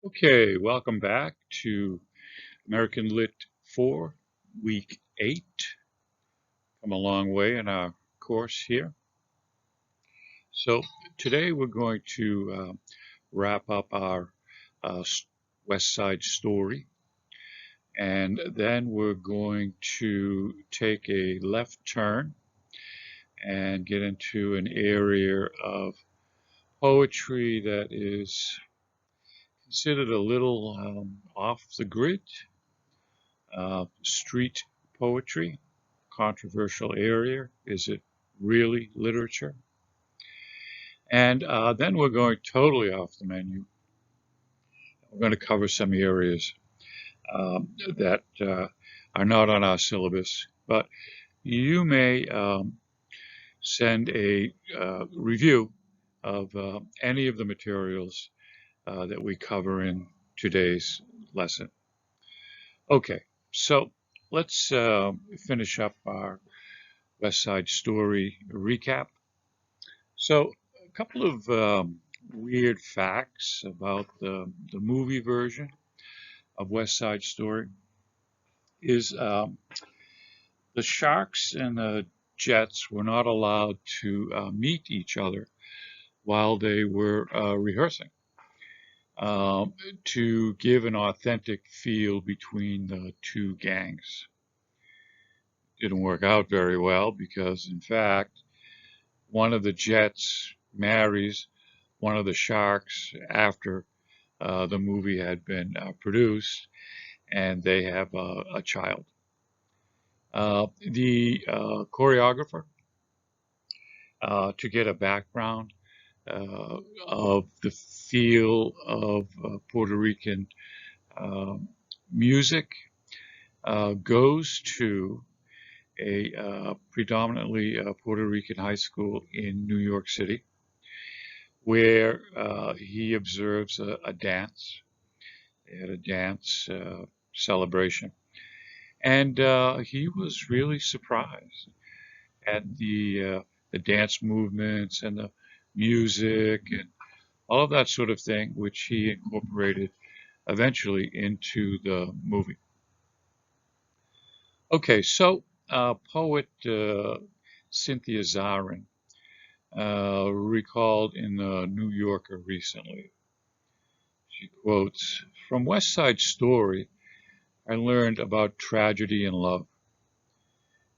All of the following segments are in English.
Okay, welcome back to American Lit 4, Week 8. Come a long way in our course here. So today we're going to wrap up our uh, West Side Story, and then we're going to take a left turn and get into an area of poetry that is considered a little off the grid, street poetry. Controversial area. Is it really literature? And then we're going totally off the menu. We're going to cover some areas that are not on our syllabus, but you may send a review of any of the materials that we cover in today's lesson. Okay, so let's finish up our West Side Story recap. So, a couple of weird facts about the movie version of West Side Story is the Sharks and the Jets were not allowed to meet each other while they were rehearsing to give an authentic feel between the two gangs. Didn't work out very well because, in fact, one of the Jets marries one of the Sharks after the movie had been produced, and they have a child. The choreographer, to get a background of the feel of Puerto Rican music, goes to a predominantly Puerto Rican high school in New York City, where he observes a dance. They had a dance celebration. And he was really surprised at the dance movements and the music and all of that sort of thing, which he incorporated eventually into the movie. Okay, so poet Cynthia Zarin recalled in the New Yorker recently. She quotes, "From West Side Story, I learned about tragedy and love.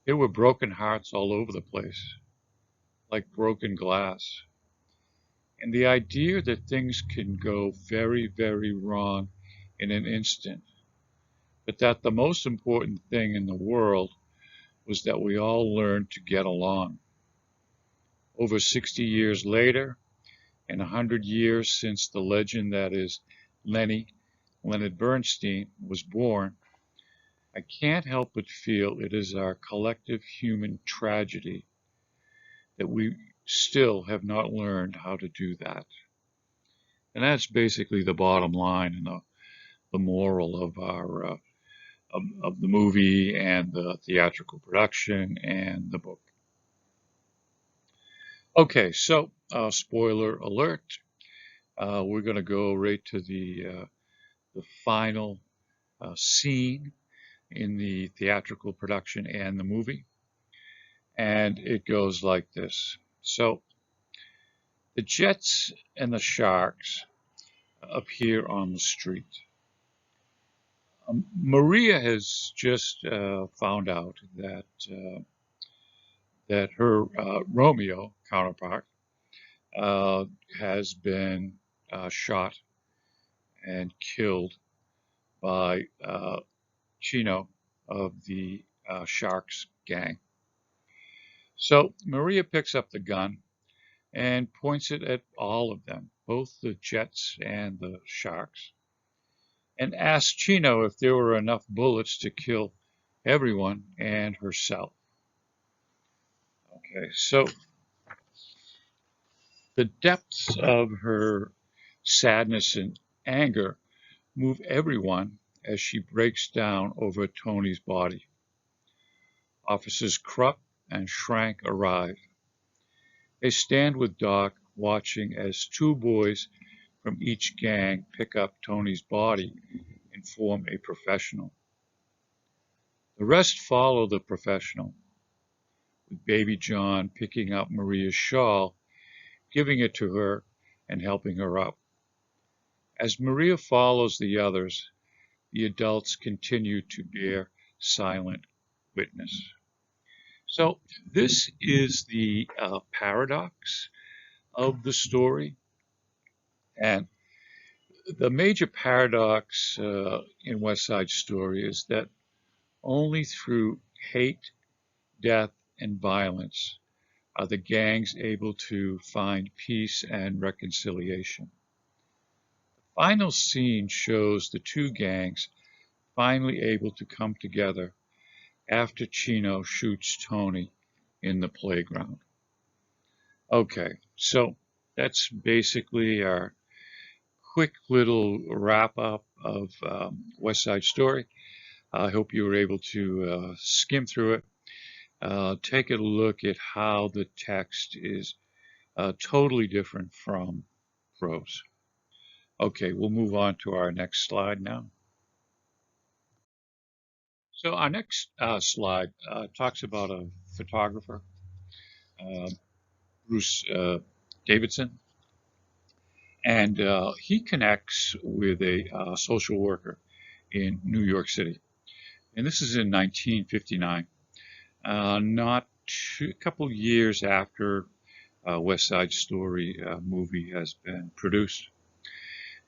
There were broken hearts all over the place, like broken glass. And the idea that things can go very, very wrong in an instant, but that the most important thing in the world was that we all learned to get along. Over 60 years later, and 100 years since the legend that is Leonard Bernstein, was born, I can't help but feel it is our collective human tragedy that we still have not learned how to do that." And that's basically the bottom line and the moral of our of the movie and the theatrical production and the book. Okay, so spoiler alert. We're going to go right to the final scene in the theatrical production and the movie. And it goes like this. So the Jets and the Sharks appear on the street. Maria has just found out that her Romeo counterpart has been shot and killed by Chino of the Sharks gang. So Maria picks up the gun and points it at all of them, both the Jets and the Sharks, and asks Chino if there were enough bullets to kill everyone and herself. Okay, so the depths of her sadness and anger move everyone as she breaks down over Tony's body. Officers Krupp and Schrank arrive. They stand with Doc, watching as two boys from each gang pick up Tony's body and form a professional. The rest follow the professional, with Baby John picking up Maria's shawl, giving it to her, and helping her up. As Maria follows the others, the adults continue to bear silent witness. So this is the paradox of the story. And the major paradox in West Side Story is that only through hate, death, and violence are the gangs able to find peace and reconciliation. The final scene shows the two gangs finally able to come together after Chino shoots Tony in the playground. Okay, so that's basically our quick little wrap up of West Side Story. I hope you were able to skim through it, take a look at how the text is totally different from prose. Okay, we'll move on to our next slide now. So our next slide talks about a photographer, uh, Bruce Davidson, and he connects with a social worker in New York City. And this is in 1959, a couple years after West Side Story movie has been produced.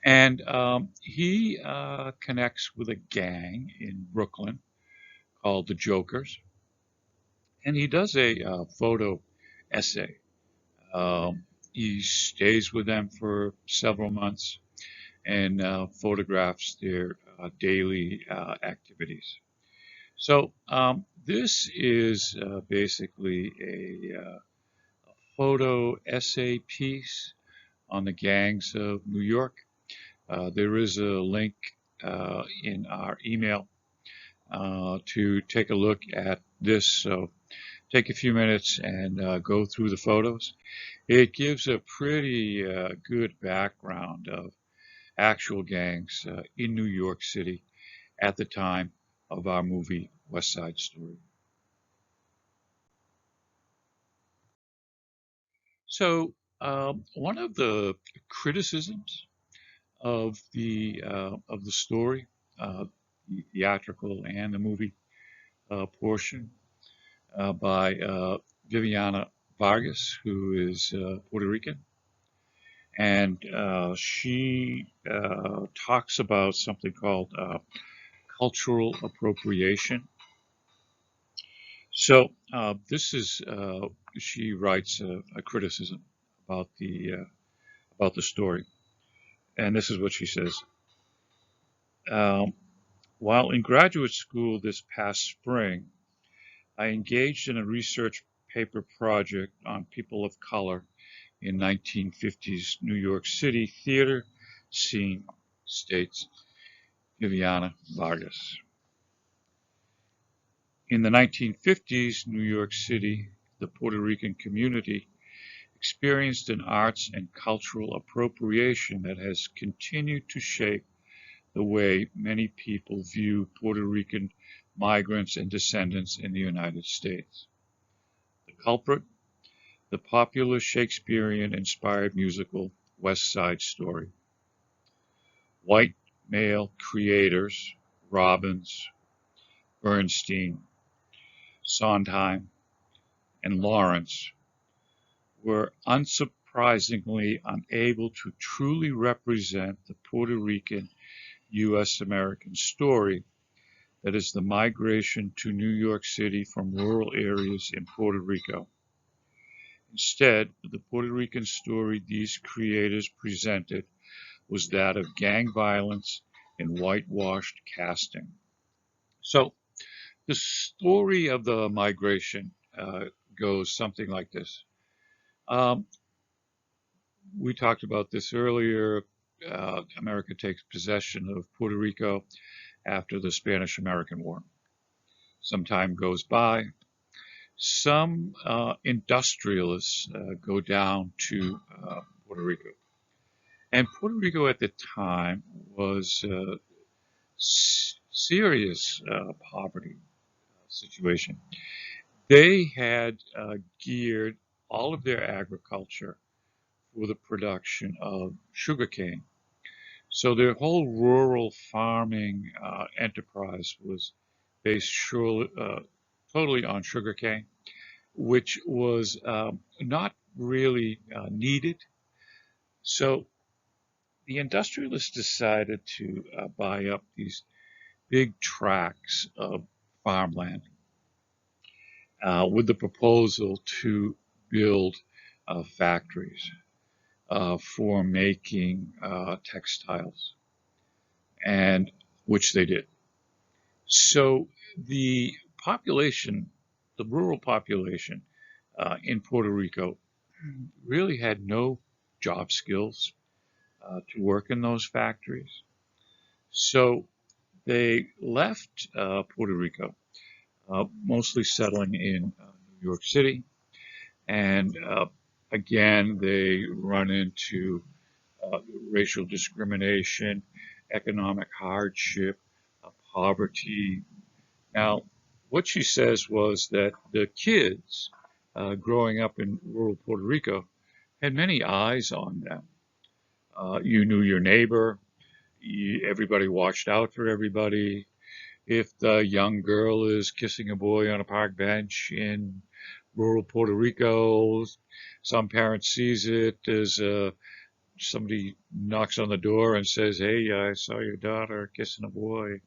And he connects with a gang in Brooklyn called the Jokers. And he does a photo essay. He stays with them for several months and photographs their daily activities. So this is basically a photo essay piece on the gangs of New York. There is a link in our email to take a look at this. So take a few minutes and go through the photos. It gives a pretty good background of actual gangs in New York City at the time of our movie West Side Story. So one of the criticisms of the story, the theatrical and the movie portion, by Viviana Vargas, who is Puerto Rican, and she talks about something called cultural appropriation. So this is she writes a criticism about the story, and this is what she says. While in graduate school this past spring, I engaged in a research paper project on people of color in 1950s New York City theater scene, states Viviana Vargas. In the 1950s New York City, the Puerto Rican community experienced an arts and cultural appropriation that has continued to shape the way many people view Puerto Rican migrants and descendants in the United States. The culprit, the popular Shakespearean-inspired musical West Side Story. White male creators, Robbins, Bernstein, Sondheim, and Lawrence, were unsurprisingly unable to truly represent the Puerto Rican U.S. American story that is the migration to New York City from rural areas in Puerto Rico. Instead, the Puerto Rican story these creators presented was that of gang violence and whitewashed casting. So the story of the migration goes something like this. We talked about this earlier. America takes possession of Puerto Rico after the Spanish-American War. Some time goes by. Some industrialists go down to Puerto Rico, And Puerto Rico at the time was serious poverty situation. They had geared all of their agriculture for the production of sugarcane. So their whole rural farming enterprise was based totally on sugarcane, which was not really needed. So the industrialists decided to buy up these big tracts of farmland with the proposal to build factories for making textiles, and which they did. So the population, the rural population in Puerto Rico, really had no job skills to work in those factories. So they left Puerto Rico, mostly settling in New York City. And again, they run into racial discrimination, economic hardship, poverty. Now, what she says was that the kids growing up in rural Puerto Rico had many eyes on them. You knew your neighbor, everybody watched out for everybody. If the young girl is kissing a boy on a park bench in rural Puerto Rico, some parent sees it as somebody knocks on the door and says, "Hey, I saw your daughter kissing a boy." And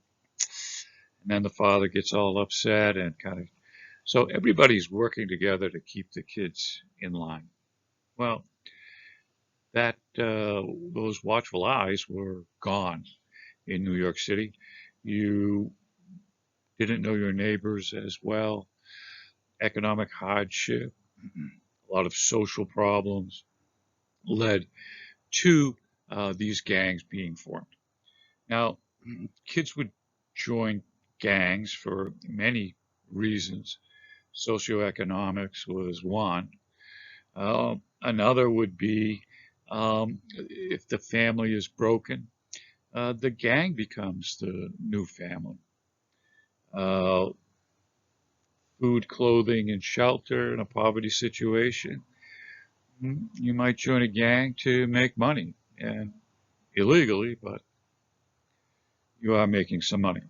then the father gets all upset and kind of, so everybody's working together to keep the kids in line. Well, that those watchful eyes were gone in New York City. You didn't know your neighbors as well. Economic hardship, a lot of social problems led to these gangs being formed. Now, kids would join gangs for many reasons. Socioeconomics was one. Another would be if the family is broken, the gang becomes the new family. Uh, Food, clothing, and shelter in a poverty situation. You might join a gang to make money, and illegally, but you are making some money.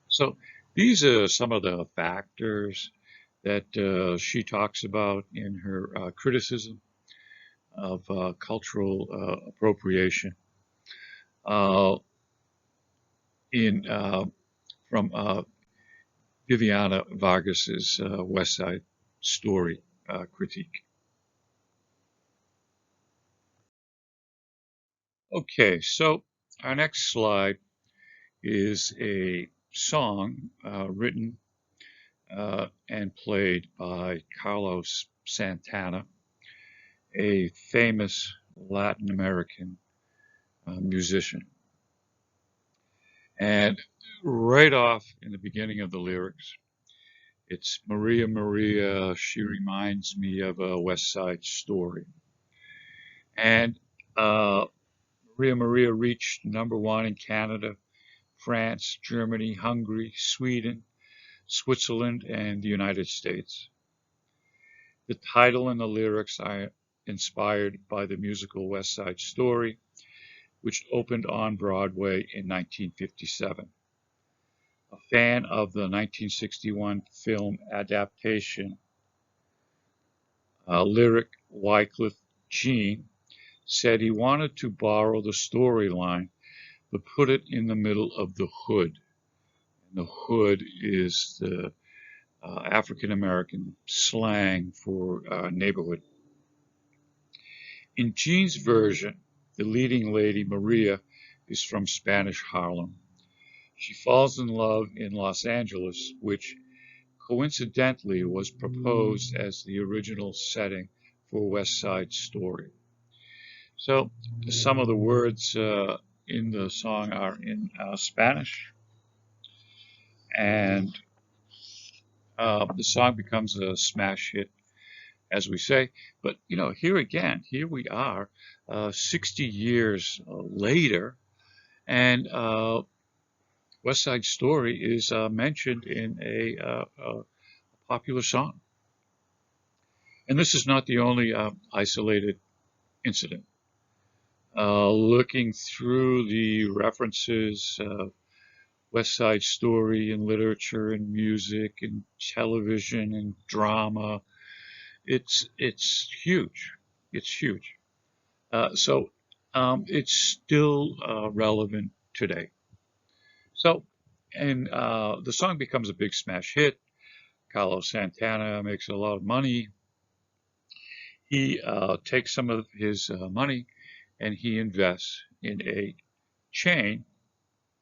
So these are some of the factors that she talks about in her criticism of cultural appropriation uh, in from Viviana Vargas's West Side Story critique. Okay, so our next slide is a song written and played by Carlos Santana, a famous Latin American musician. And right off in the beginning of the lyrics, it's Maria, Maria, she reminds me of a West Side Story. And Maria, Maria reached #1 in Canada, France, Germany, Hungary, Sweden, Switzerland, and the United States. The title and the lyrics are inspired by the musical West Side Story, which opened on Broadway in 1957. A fan of the 1961 film adaptation, lyric Wycliffe Jean said he wanted to borrow the storyline but put it in the middle of the hood. And the hood is the African American slang for neighborhood. In Jean's version, the leading lady, Maria, is from Spanish Harlem. She falls in love in Los Angeles, which coincidentally was proposed as the original setting for West Side Story. So some of the words in the song are in Spanish, and the song becomes a smash hit as we say. But, here again, here we are, 60 years later, and West Side Story is mentioned in a popular song. And this is not the only isolated incident. Looking through the references, West Side Story in literature and music and television and drama, it's huge. It's huge. So it's still relevant today. So, and the song becomes a big smash hit. Carlos Santana makes a lot of money. He takes some of his money and he invests in a chain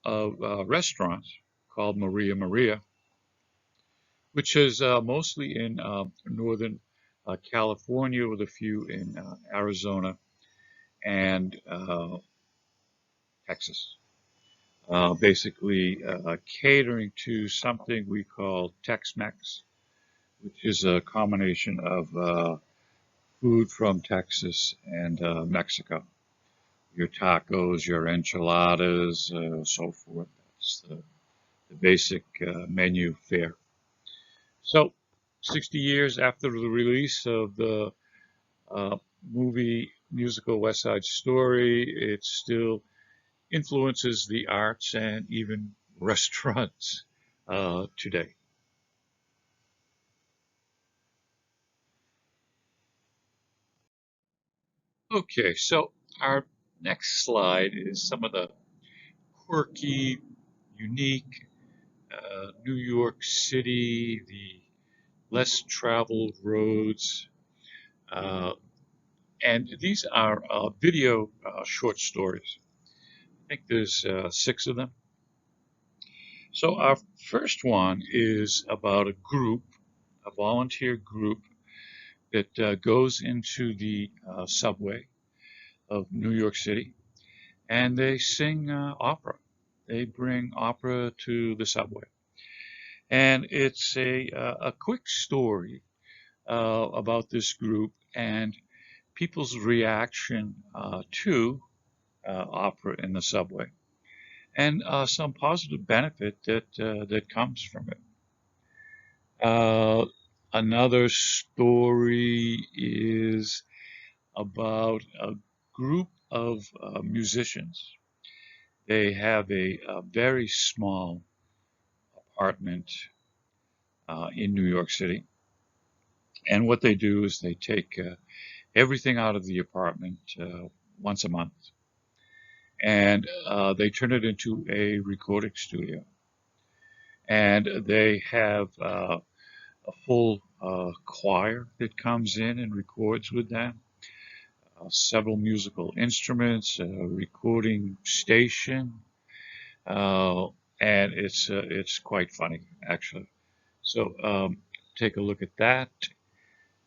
of restaurants called Maria Maria, which is mostly in northern California with a few in Arizona and Texas. Basically catering to something we call Tex-Mex, which is a combination of food from Texas and Mexico. Your tacos, your enchiladas, so forth. That's the basic menu fare. So, 60 years after the release of the movie musical West Side Story, it still influences the arts and even restaurants today. Okay, so our next slide is some of the quirky, unique New York City, the less traveled roads, uh, and these are video short stories. I think there's 6 of them. So our first one is about a group, a volunteer group that goes into the subway of New York City, and they sing opera. They bring opera to the subway, and it's a quick story about this group and people's reaction to opera in the subway, and some positive benefit that comes from it. Uh, Another story is about a group of musicians. They have a very small apartment in New York City, and what they do is they take everything out of the apartment once a month, and they turn it into a recording studio. And they have a full choir that comes in and records with them, several musical instruments, a recording station, uh, and it's quite funny actually. So take a look at that.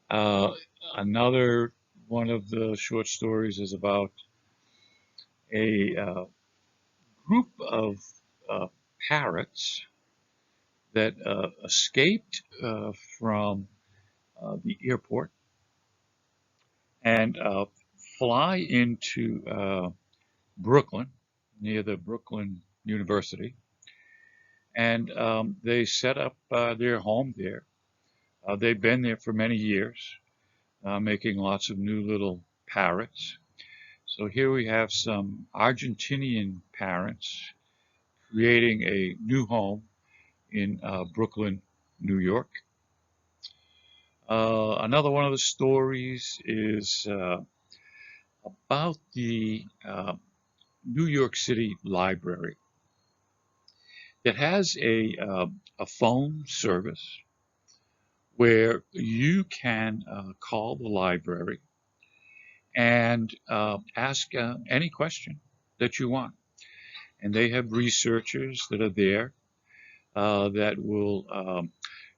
Uh, Another one of the short stories is about a group of uh, parrots that escaped from the airport and fly into Brooklyn, near the Brooklyn University, and they set up their home there. They've been there for many years, making lots of new little parrots. So here we have some Argentinian parents creating a new home in Brooklyn, New York. Another one of the stories is about the New York City Library that has a phone service where you can call the library and ask any question that you want. And they have researchers that are there that will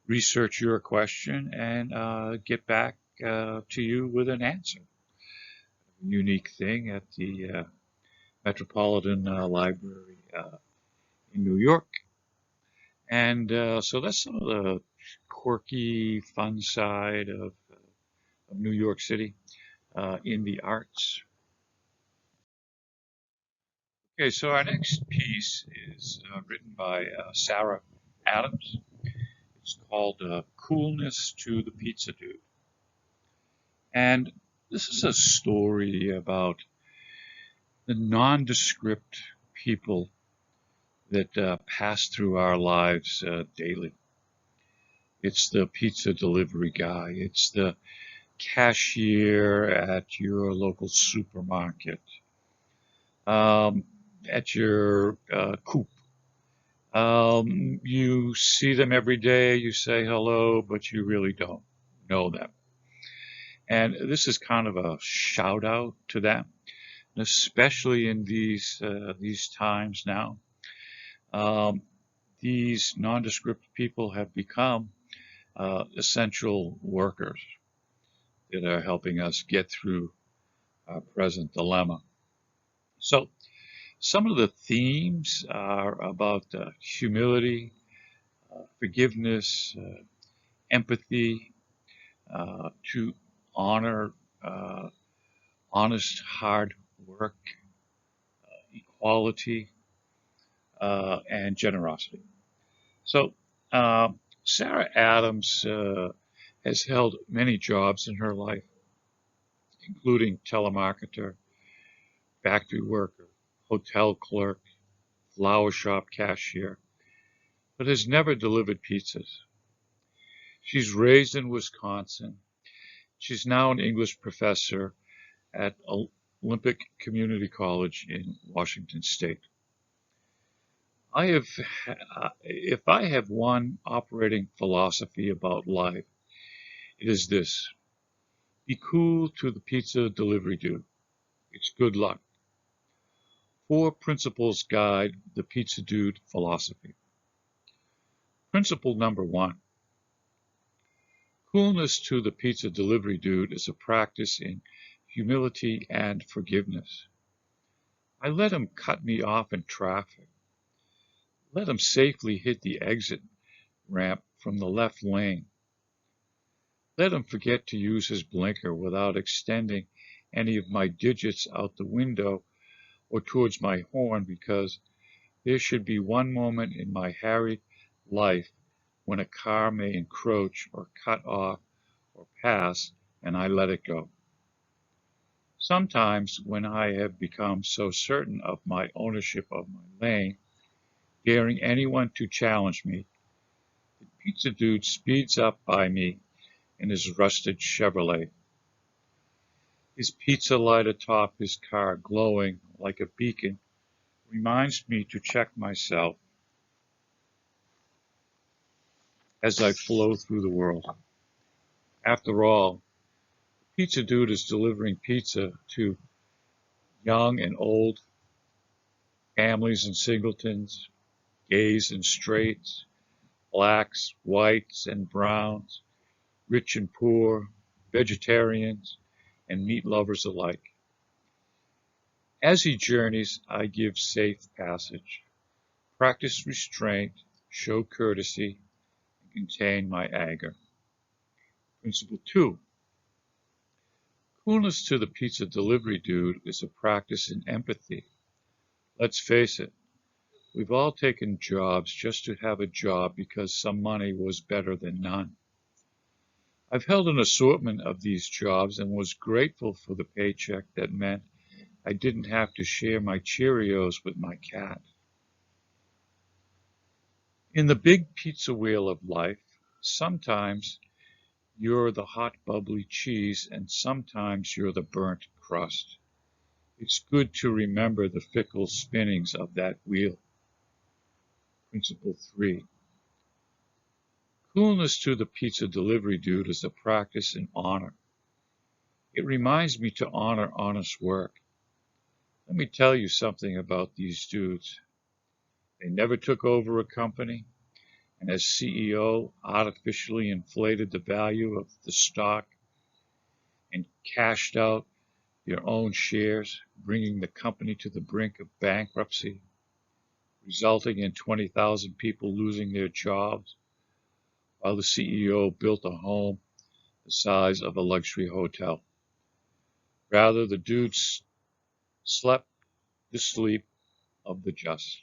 research your question and get back to you with an answer. Unique thing at the Metropolitan Library in New York. And so that's some of the quirky, fun side of of New York City in the arts. Okay, so our next piece is written by Sarah Adams. It's called Coolness to the Pizza Dude. And this is a story about the nondescript people that pass through our lives daily. It's the pizza delivery guy. It's the cashier at your local supermarket, at your coop. You see them every day, you say hello, but you really don't know them. And this is kind of a shout out to them, especially in these times now. These nondescript people have become essential workers that are helping us get through our present dilemma. So some of the themes are about humility, forgiveness, empathy, to honor honest, hard work, equality, and generosity. So Sarah Adams has held many jobs in her life, including telemarketer, factory worker, hotel clerk, flower shop cashier, but has never delivered pizzas. She's raised in Wisconsin. She's now an English professor at Olympic Community College in Washington State. If I have one operating philosophy about life, it is this: be cool to the pizza delivery dude. It's good luck. 4 principles guide the pizza dude philosophy. Principle number 1. Coolness to the pizza delivery dude is a practice in humility and forgiveness. I let him cut me off in traffic. Let him safely hit the exit ramp from the left lane. Let him forget to use his blinker without extending any of my digits out the window or towards my horn, because there should be one moment in my harried life when a car may encroach or cut off or pass and I let it go. Sometimes when I have become so certain of my ownership of my lane, daring anyone to challenge me, the pizza dude speeds up by me in his rusted Chevrolet. His pizza light atop his car, glowing like a beacon, reminds me to check myself as I flow through the world. After all, the pizza dude is delivering pizza to young and old, families and singletons, gays and straights, blacks, whites and browns, rich and poor, vegetarians and meat lovers alike. As he journeys, I give safe passage, practice restraint, show courtesy, and contain my anger. Principle 2. Coolness to the pizza delivery dude is a practice in empathy. Let's face it, we've all taken jobs just to have a job because some money was better than none. I've held an assortment of these jobs and was grateful for the paycheck that meant I didn't have to share my Cheerios with my cat. In the big pizza wheel of life, sometimes you're the hot bubbly cheese and sometimes you're the burnt crust. It's good to remember the fickle spinnings of that wheel. Principle 3. Coolness to the pizza delivery dude is a practice in honor. It reminds me to honor honest work. Let me tell you something about these dudes. They never took over a company, and as CEO, artificially inflated the value of the stock and cashed out their own shares, bringing the company to the brink of bankruptcy, resulting in 20,000 people losing their jobs, while the CEO built a home the size of a luxury hotel. Rather, the dude slept the sleep of the just.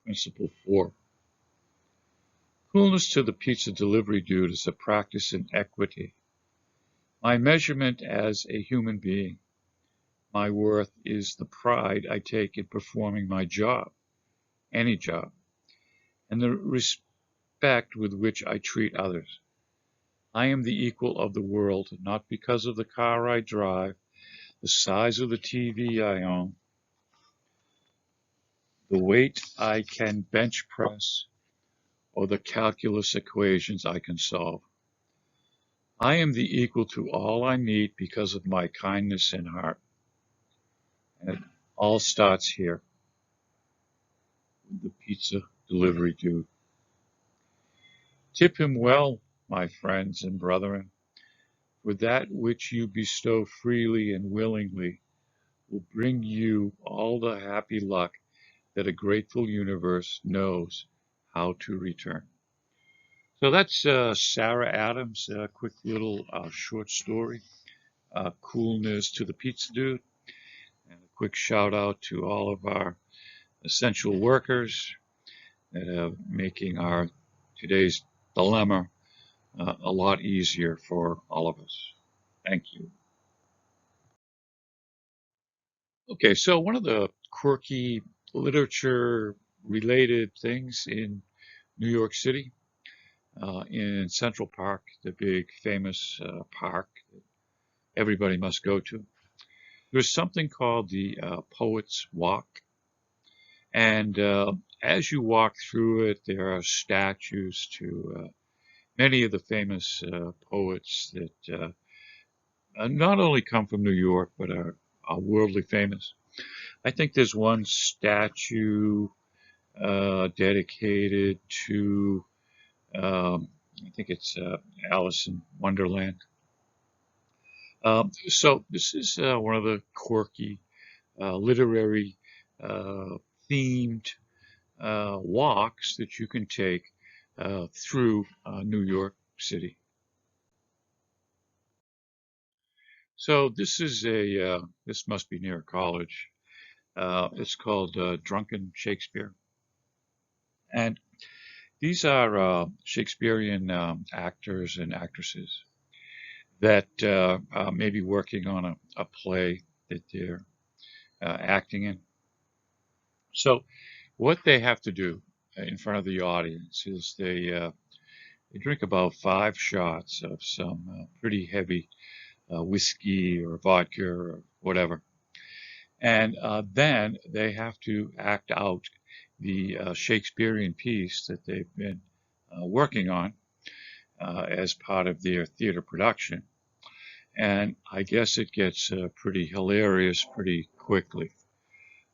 Principle 4. Coolness to the pizza delivery dude is a practice in equity. My measurement as a human being, my worth is the pride I take in performing my job, any job, and the respect with which I treat others. I am the equal of the world, not because of the car I drive, the size of the TV I own, the weight I can bench press, or the calculus equations I can solve. I am the equal to all I meet because of my kindness and heart. And it all starts here with the pizza delivery dude. Tip him well, my friends and brethren, for that which you bestow freely and willingly will bring you all the happy luck that a grateful universe knows how to return. So that's Sarah Adams, a quick little short story, Coolness to the Pizza Dude, and a quick shout out to all of our essential workers that are making our today's dilemma a lot easier for all of us. Thank you. Okay, so one of the quirky literature related things in New York City, in Central Park, the big famous park that everybody must go to, there's something called the Poets Walk. And as you walk through it, there are statues to many of the famous poets that not only come from New York, but are worldly famous. I think there's one statue dedicated to, I think it's Alice in Wonderland. So this is one of the quirky, literary themed walks that you can take through New York City. So this is this must be near a college. It's called Drunken Shakespeare. And these are Shakespearean actors and actresses that may be working on a play that they're acting in. So what they have to do in front of the audience is they drink about 5 shots of some pretty heavy whiskey or vodka or whatever. And then they have to act out the Shakespearean piece that they've been working on as part of their theater production. And I guess it gets pretty hilarious pretty quickly.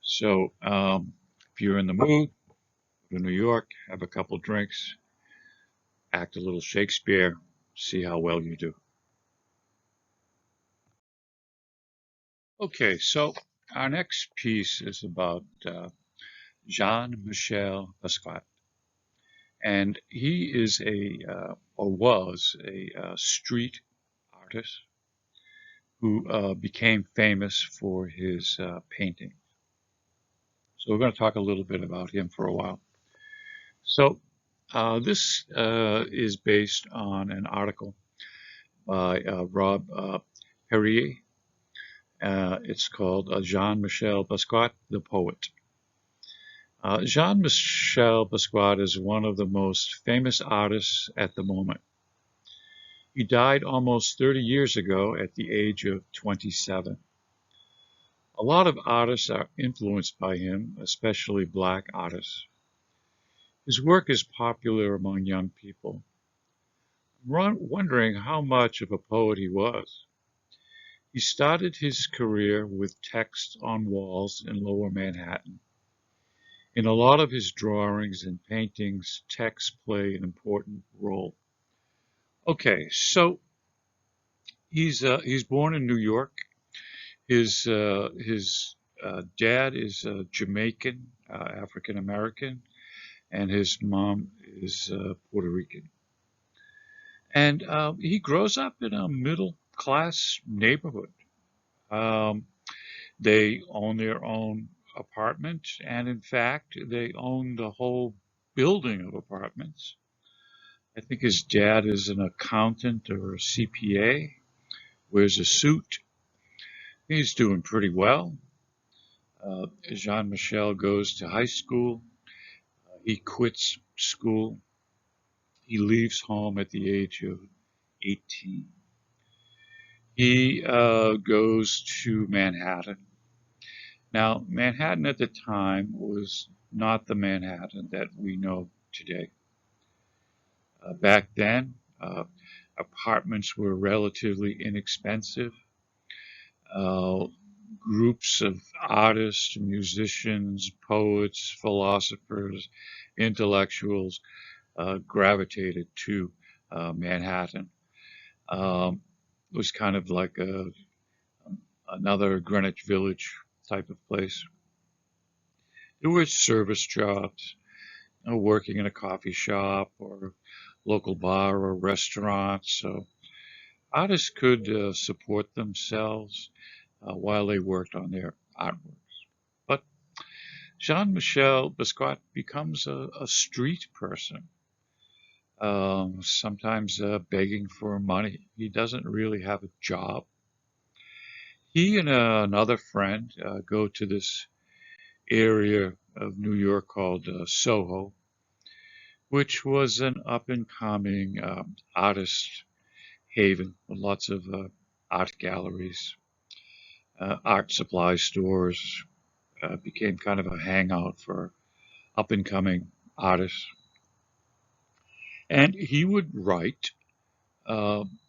So if you're in the mood, go to New York, have a couple drinks, act a little Shakespeare, see how well you do. Okay, so our next piece is about Jean-Michel Basquiat. And he is or was a street artist who became famous for his painting. So we're going to talk a little bit about him for a while. So this is based on an article by Rob Perrier. It's called Jean-Michel Basquiat, the Poet. Jean-Michel Basquiat is one of the most famous artists at the moment. He died almost 30 years ago at the age of 27. A lot of artists are influenced by him, especially black artists. His work is popular among young people. I'm wondering how much of a poet he was. He started his career with text on walls in Lower Manhattan. In a lot of his drawings and paintings, text play an important role. Okay, so he's born in New York. His dad is Jamaican, African American, and his mom is Puerto Rican. And he grows up in a middle-class neighborhood. Um, they own their own apartment, and in fact, they own the whole building of apartments. I think his dad is an accountant or a CPA, wears a suit. He's doing pretty well. Jean-Michel goes to high school. He quits school. He leaves home at the age of 18. He goes to Manhattan. Now, Manhattan at the time was not the Manhattan that we know today. Back then, apartments were relatively inexpensive. Uh, Groups of artists, musicians, poets, philosophers, intellectuals gravitated to Manhattan. It was kind of like another Greenwich Village type of place. There were service jobs, working in a coffee shop or local bar or restaurant. So artists could support themselves while they worked on their artworks. But Jean-Michel Basquiat becomes a street person, sometimes begging for money. He doesn't really have a job. He and another friend go to this area of New York called Soho, which was an up-and-coming artist haven with lots of art galleries, art supply stores. Became kind of a hangout for up-and-coming artists. And he would write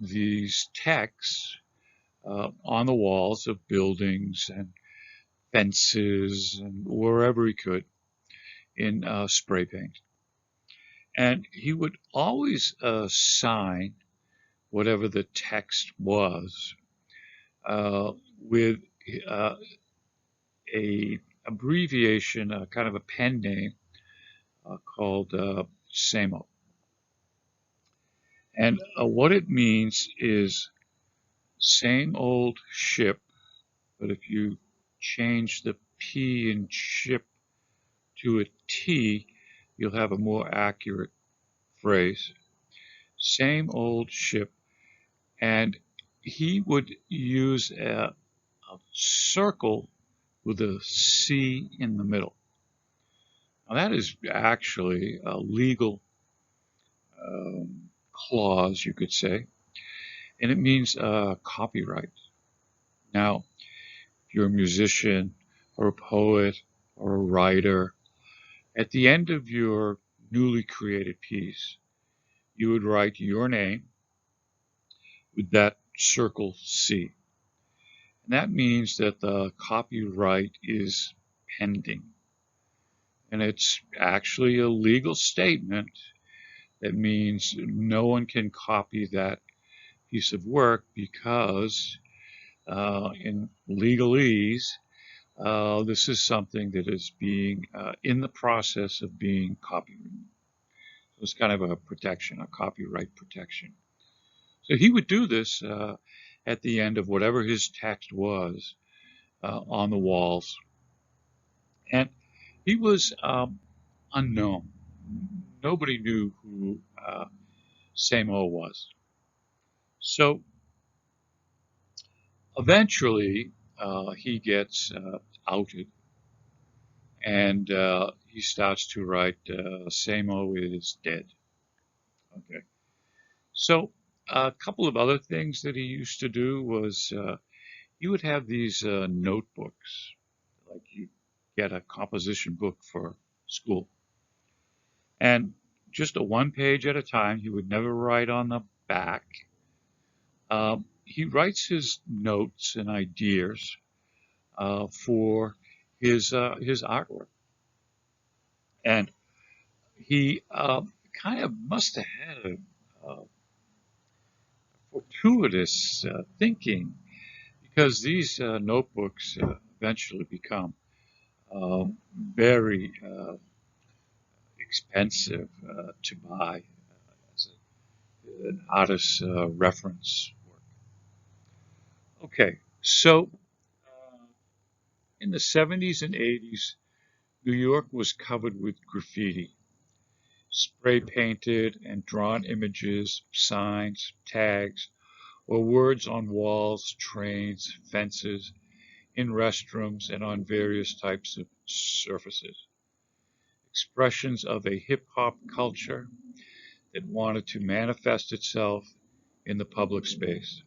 these texts on the walls of buildings and fences and wherever he could in spray paint. And he would always sign whatever the text was with uh, a abbreviation, kind of a pen name called SAMO. And what it means is same old ship, but if you change the P in ship to a T, you'll have a more accurate phrase. Same old ship. And he would use a circle with a C in the middle. Now, that is actually a legal clause, you could say, and it means copyright. Now, if you're a musician or a poet or a writer, at the end of your newly created piece, you would write your name with that circle C. And that means that the copyright is pending. And it's actually a legal statement that means no one can copy that piece of work because in legalese, this is something that is being in the process of being copywritten. So it's kind of a protection, a copyright protection. So he would do this at the end of whatever his text was on the walls. And he was unknown. Nobody knew who Samo was. So eventually he gets outed and he starts to write Samo is dead. Okay. So a couple of other things that he used to do was he would have these notebooks, like you get a composition book for school. And just a one page at a time, he would never write on the back. He writes his notes and ideas for his artwork. And he kind of must have had a fortuitous thinking because these notebooks eventually become very expensive to buy as an artist's reference work. Okay, so in the 70s and 80s, New York was covered with graffiti, spray painted and drawn images, signs, tags, or words on walls, trains, fences, in restrooms, and on various types of surfaces. Expressions of a hip hop culture that wanted to manifest itself in the public space,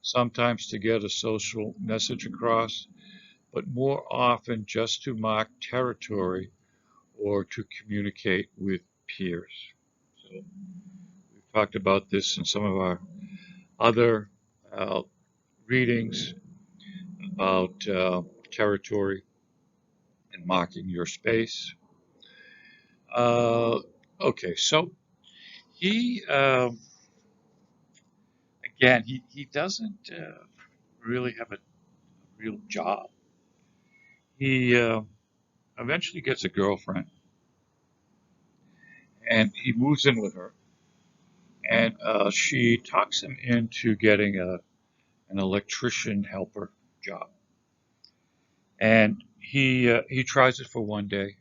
sometimes to get a social message across, but more often just to mark territory or to communicate with peers. So we've talked about this in some of our other uh, readings about territory and marking your space. Uh, okay, so he again he doesn't really have a real job. He eventually gets a girlfriend, and he moves in with her, and she talks him into getting an electrician helper job, and he tries it for one day,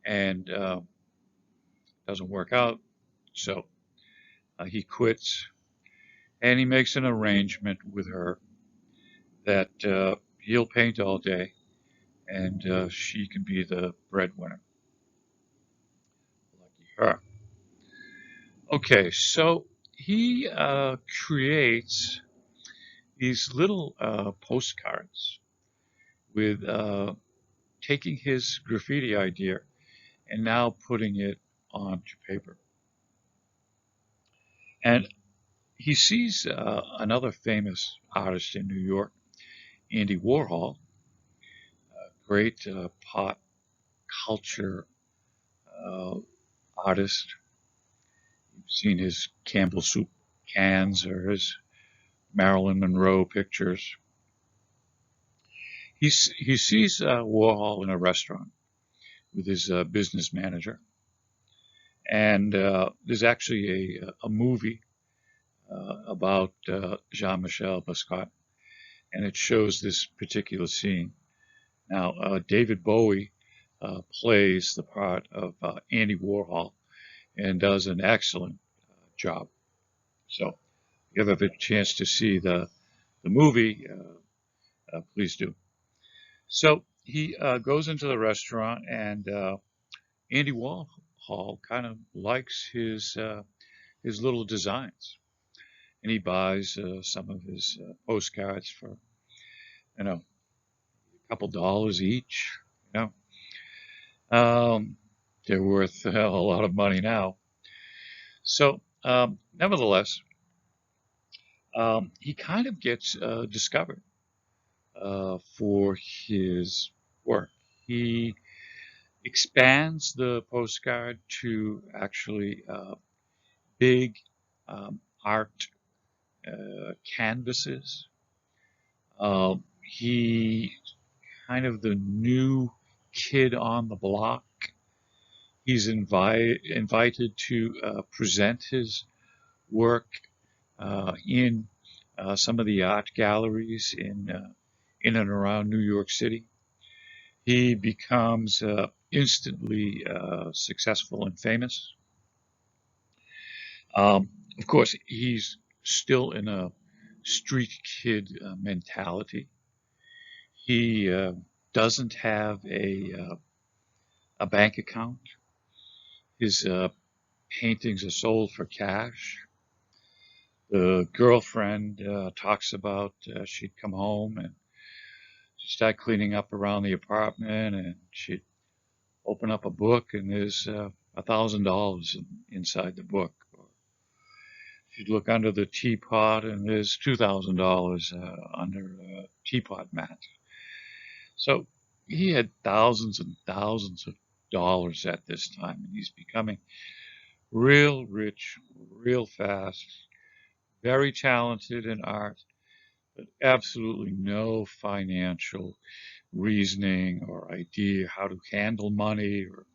and doesn't work out, so he quits, and he makes an arrangement with her that he'll paint all day, and she can be the breadwinner. Lucky her. Okay, so he creates these little postcards with taking his graffiti idea and now putting it onto paper. And he sees another famous artist in New York, Andy Warhol, great pop culture uh, artist. You've seen his Campbell soup cans or his Marilyn Monroe pictures. He sees Warhol in a restaurant with his business manager, and there's actually a movie about Jean-Michel Basquiat, and it shows this particular scene. Now, David Bowie plays the part of Andy Warhol and does an excellent job. So, if you ever have a chance to see the movie, please do. So he goes into the restaurant, and Andy Warhol kind of likes his little designs, and he buys some of his postcards for a couple dollars each. You know, they're worth a lot of money now. So, nevertheless, he kind of gets discovered for his work. He expands the postcard to actually big art canvases. He kind of the new kid on the block. He's invited to present his work in some of the art galleries in and around New York City. He becomes instantly successful and famous. Of course, he's still in a street kid mentality. He doesn't have a bank account. His paintings are sold for cash. The girlfriend talks about she'd come home and she'd start cleaning up around the apartment, and she'd open up a book, and there's $1,000 inside the book. Or she'd look under the teapot, and there's $2,000 under a teapot mat. So he had thousands and thousands of dollars at this time, and he's becoming real rich, real fast, very talented in art, but absolutely no financial reasoning or idea how to handle money or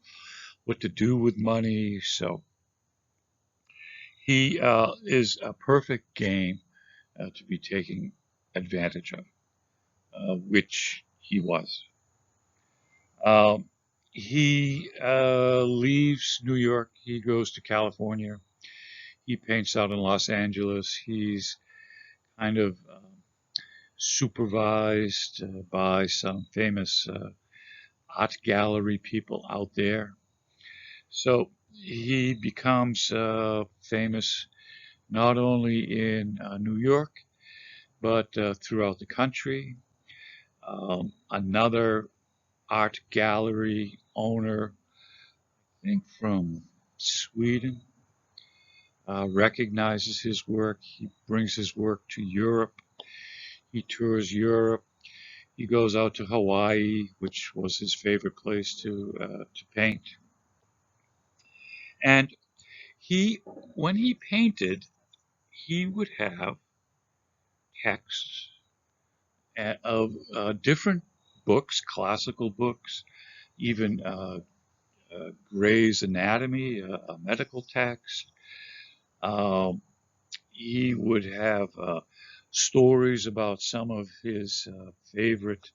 what to do with money. So He is a perfect game to be taking advantage of, which he was. Um, he leaves New York. He goes to California. He paints out in Los Angeles. He's kind of supervised by some famous art gallery people out there. So he becomes famous not only in New York, but throughout the country. Another art gallery owner, I think from Sweden, recognizes his work. He brings his work to Europe. He tours Europe. He goes out to Hawaii, which was his favorite place to paint. And he, when he painted, he would have texts of different books, classical books, even Gray's Anatomy, a medical text. Um, he would have stories about some of his favorite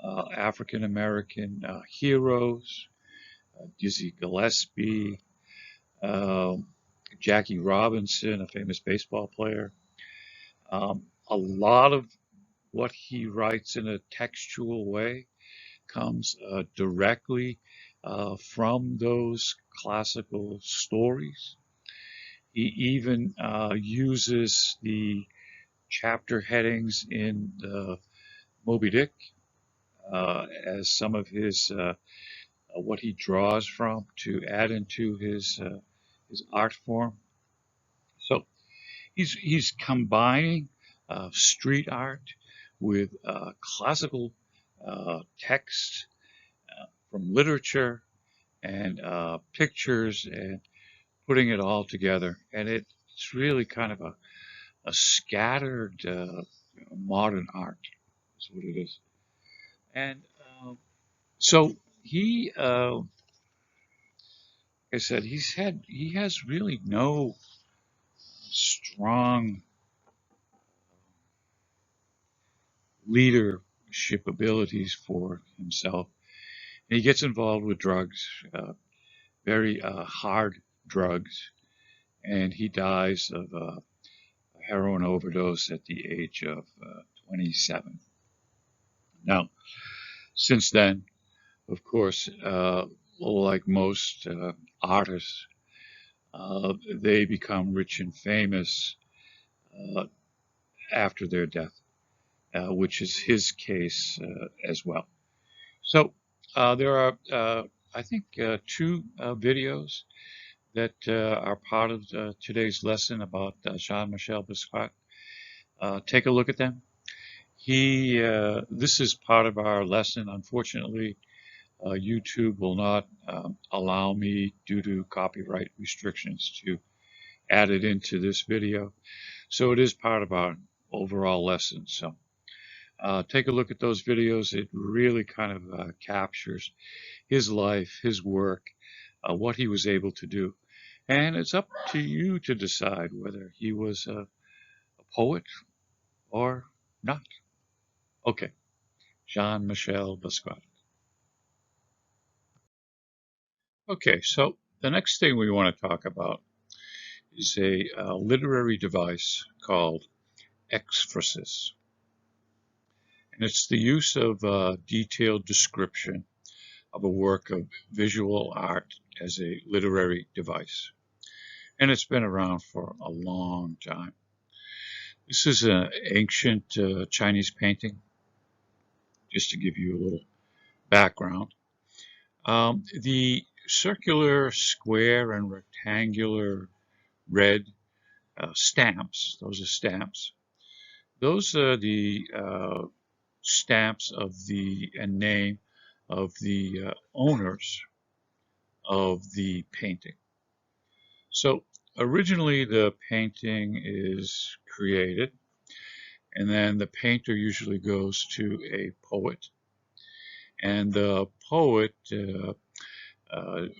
African American heroes, Dizzy Gillespie, um, Jackie Robinson, a famous baseball player. A lot of what he writes in a textual way comes directly from those classical stories. He even uses the chapter headings in Moby Dick as some of his what he draws from to add into his art form. So he's combining street art with classical text from literature and pictures and putting it all together. And it's really kind of a scattered modern art, is what it is. And so he, like I said, he has really no strong leadership abilities for himself. And he gets involved with drugs, very hard drugs, and he dies of a heroin overdose at the age of 27. Now, since then, of course, like most artists, they become rich and famous uh, after their death, which is his case as well. So there are, I think, two videos that are part of today's lesson about Jean-Michel Basquiat. Take a look at them. This is part of our lesson. Unfortunately, YouTube will not allow me, due to copyright restrictions, to add it into this video. So it is part of our overall lesson. So take a look at those videos. It really kind of captures his life, his work, what he was able to do. And it's up to you to decide whether he was a poet or not. Okay, Jean-Michel Basquiat. Okay, so the next thing we want to talk about is a literary device called Ekphrasis. And it's the use of detailed description of a work of visual art as a literary device. And it's been around for a long time. This is an ancient Chinese painting, just to give you a little background. The circular, square, and rectangular red stamps, those are stamps. Those are the stamps of the and name of the owners of the painting. So originally the painting is created, and then the painter usually goes to a poet, and the poet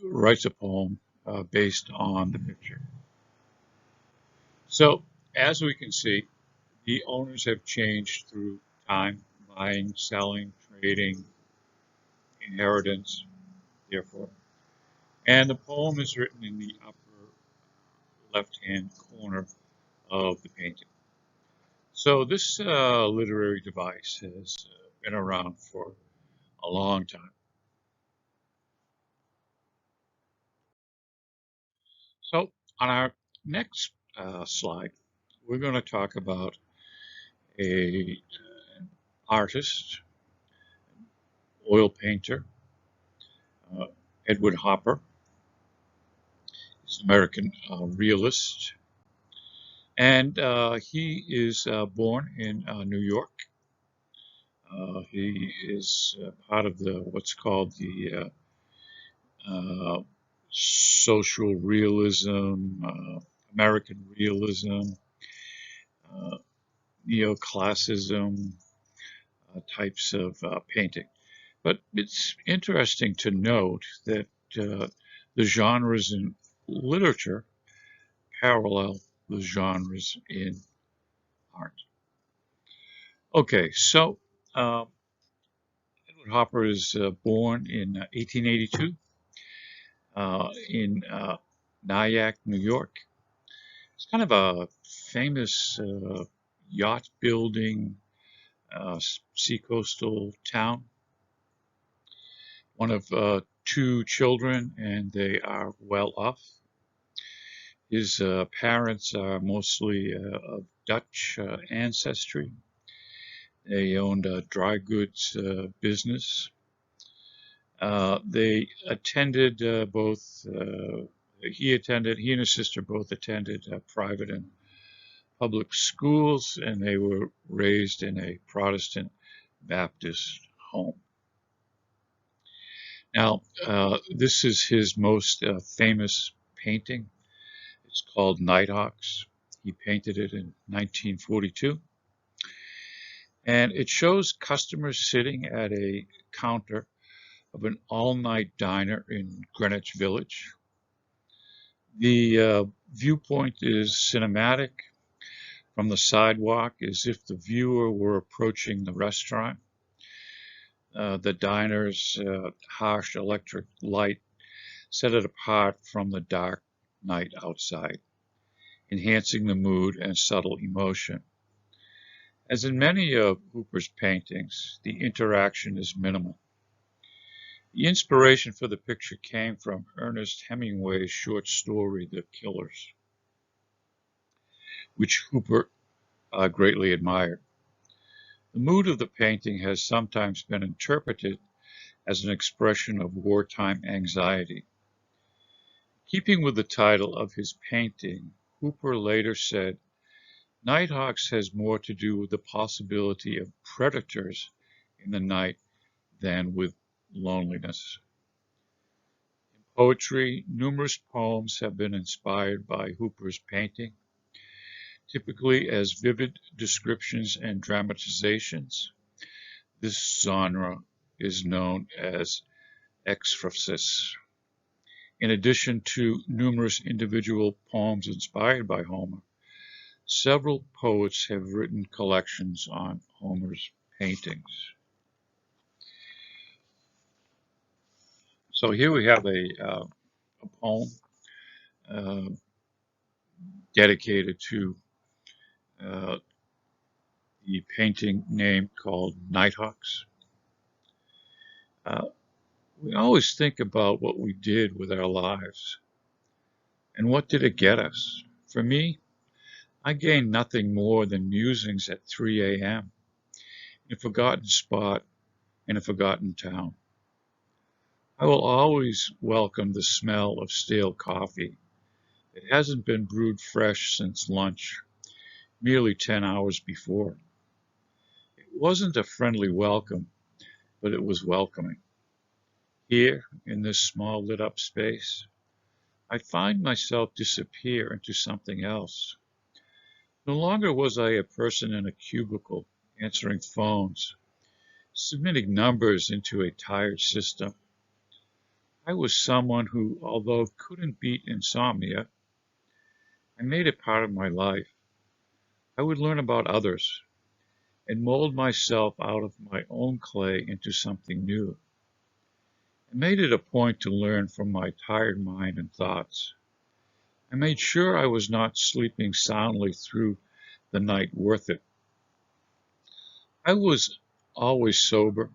writes a poem based on the picture. So, as we can see, the owners have changed through time, buying, selling, trading, inheritance, therefore. And the poem is written in the upper left-hand corner of the painting. So this literary device has been around for a long time. So on our next slide, we're going to talk about a artist, oil painter, uh, Edward Hopper. He's an American realist, and he is born in New York. He is part of the what's called the social realism, American realism, uh, neoclassicism types of painting. But it's interesting to note that the genres in literature parallel the genres in art. Okay, so uh, Edward Hopper is born in 1882 in Nyack, New York. It's kind of a famous yacht building seacoastal town. One of two children, and they are well off. His parents are mostly of Dutch ancestry. They owned a dry goods business. They attended he and his sister both attended private and public schools, and they were raised in a Protestant Baptist home. Now, this is his most famous painting. It's called Nighthawks. He painted it in 1942. And it shows customers sitting at a counter of an all-night diner in Greenwich Village. The viewpoint is cinematic from the sidewalk, as if the viewer were approaching the restaurant. The diner's harsh electric light set it apart from the dark night outside, enhancing the mood and subtle emotion. As in many of Hooper's paintings, the interaction is minimal. The inspiration for the picture came from Ernest Hemingway's short story, The Killers, which Hooper greatly admired. The mood of the painting has sometimes been interpreted as an expression of wartime anxiety. Keeping with the title of his painting, Hooper later said, Nighthawks has more to do with the possibility of predators in the night than with loneliness. In poetry, numerous poems have been inspired by Hooper's painting, typically as vivid descriptions and dramatizations. This genre is known as Ekphrasis. In addition to numerous individual poems inspired by Homer, several poets have written collections on Homer's paintings. So here we have a poem uh, dedicated to uh, the painting name called Nighthawks. Uh, we always think about what we did with our lives and what did it get us. For me, I gained nothing more than musings at 3 a.m. in a forgotten spot in a forgotten town. I will always welcome the smell of stale coffee. It hasn't been brewed fresh since lunch, merely 10 hours before. It wasn't a friendly welcome, but it was welcoming. Here, in this small lit up space, I find myself disappear into something else. No longer was I a person in a cubicle answering phones, submitting numbers into a tired system. I was someone who, although couldn't beat insomnia, I made it part of my life. I would learn about others and mold myself out of my own clay into something new. I made it a point to learn from my tired mind and thoughts. I made sure I was not sleeping soundly through the night worth it. I was always sober,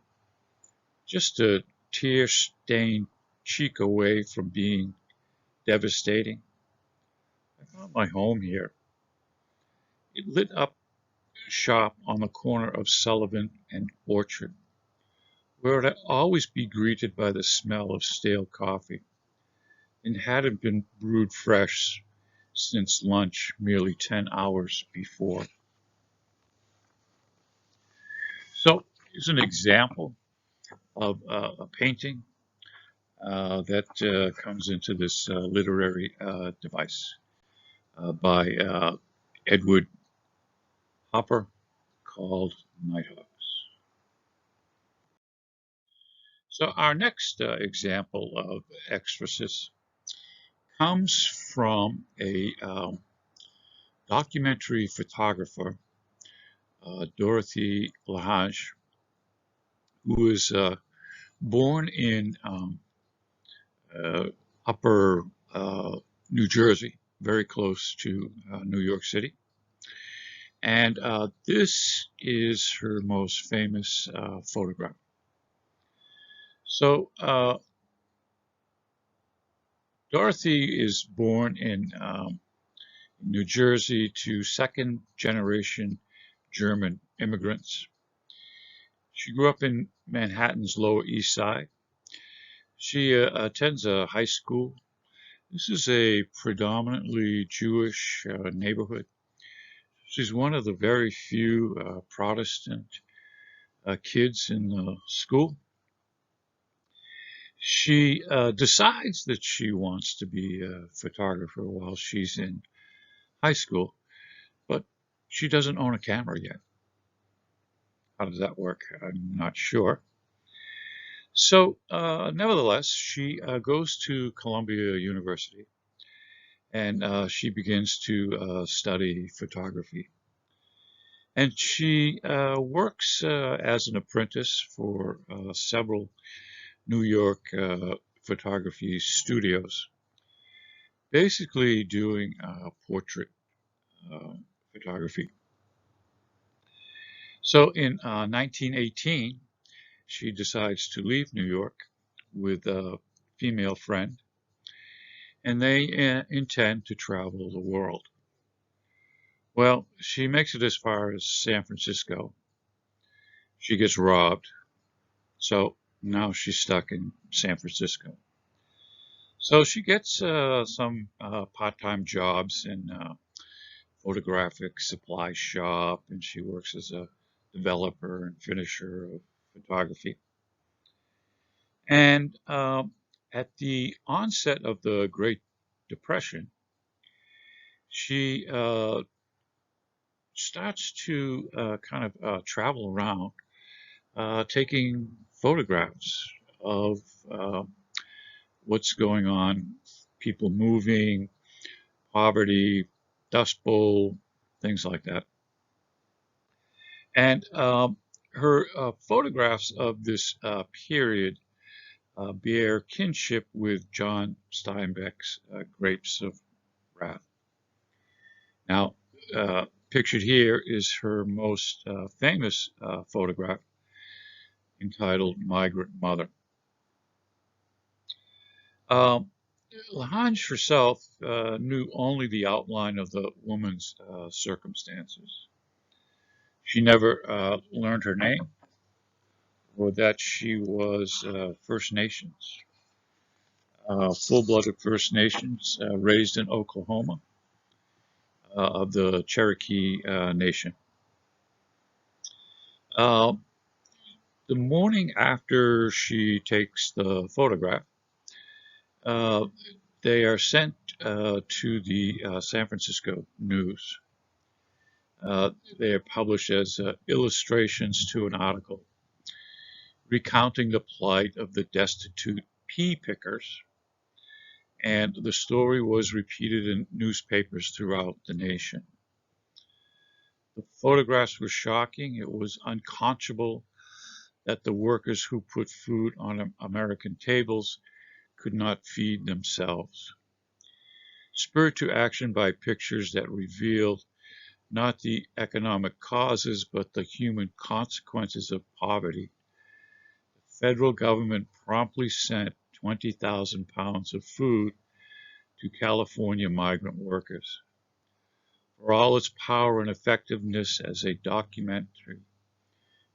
just a tear-stained cheek away from being devastating. I found my home here. It lit up shop on the corner of Sullivan and Orchard, where I'd always be greeted by the smell of stale coffee, and hadn't been brewed fresh since lunch merely 10 hours before. So here's an example of a painting that comes into this literary device by Edward Hopper called Nighthawks. So our next example of ekphrasis comes from a documentary photographer, Dorothy Lahage, who was born in upper New Jersey, very close to New York City. And this is her most famous photograph. So Dorothy is born in New Jersey to second generation German immigrants. She grew up in Manhattan's Lower East Side. She attends a high school. This is a predominantly Jewish neighborhood. She's one of the very few Protestant kids in the school. She decides that she wants to be a photographer while she's in high school, but she doesn't own a camera yet. How does that work? I'm not sure. So, nevertheless, she goes to Columbia University and she begins to study photography. And she works as an apprentice for several New York photography studios, basically doing portrait photography. So in 1918, she decides to leave New York with a female friend, and they intend to travel the world. Well, she makes it as far as San Francisco. She gets robbed, so now she's stuck in San Francisco. So she gets some part-time jobs in photographic supply shop, and she works as a developer and finisher of photography. And at the onset of the Great Depression, she starts to kind of travel around, taking photographs of what's going on, people moving, poverty, Dust Bowl, things like that. And her photographs of this period bear kinship with John Steinbeck's Grapes of Wrath. Now, pictured here is her most famous photograph entitled Migrant Mother. Lahage herself knew only the outline of the woman's circumstances. She never learned her name or that she was First Nations, full-blooded First Nations, raised in Oklahoma, of the Cherokee Nation. The morning after she takes the photograph, they are sent to the San Francisco News. They are published as illustrations to an article recounting the plight of the destitute pea pickers and the story was repeated in newspapers throughout the nation. The photographs were shocking. It was unconscionable that the workers who put food on American tables could not feed themselves. Spurred to action by pictures that revealed not the economic causes but the human consequences of poverty, the federal government promptly sent 20,000 pounds of food to California migrant workers. For all its power and effectiveness as a documentary,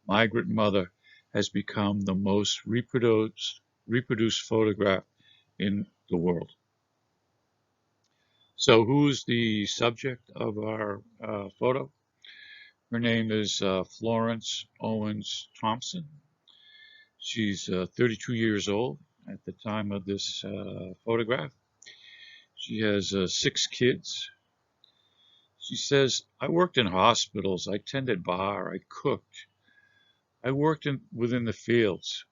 Migrant Mother has become the most reproduced photograph in the world. So who's the subject of our photo? Her name is Florence Owens Thompson. She's 32 years old at the time of this photograph. She has 6 kids. She says, I worked in hospitals, I tended bar, I cooked. I worked within the fields.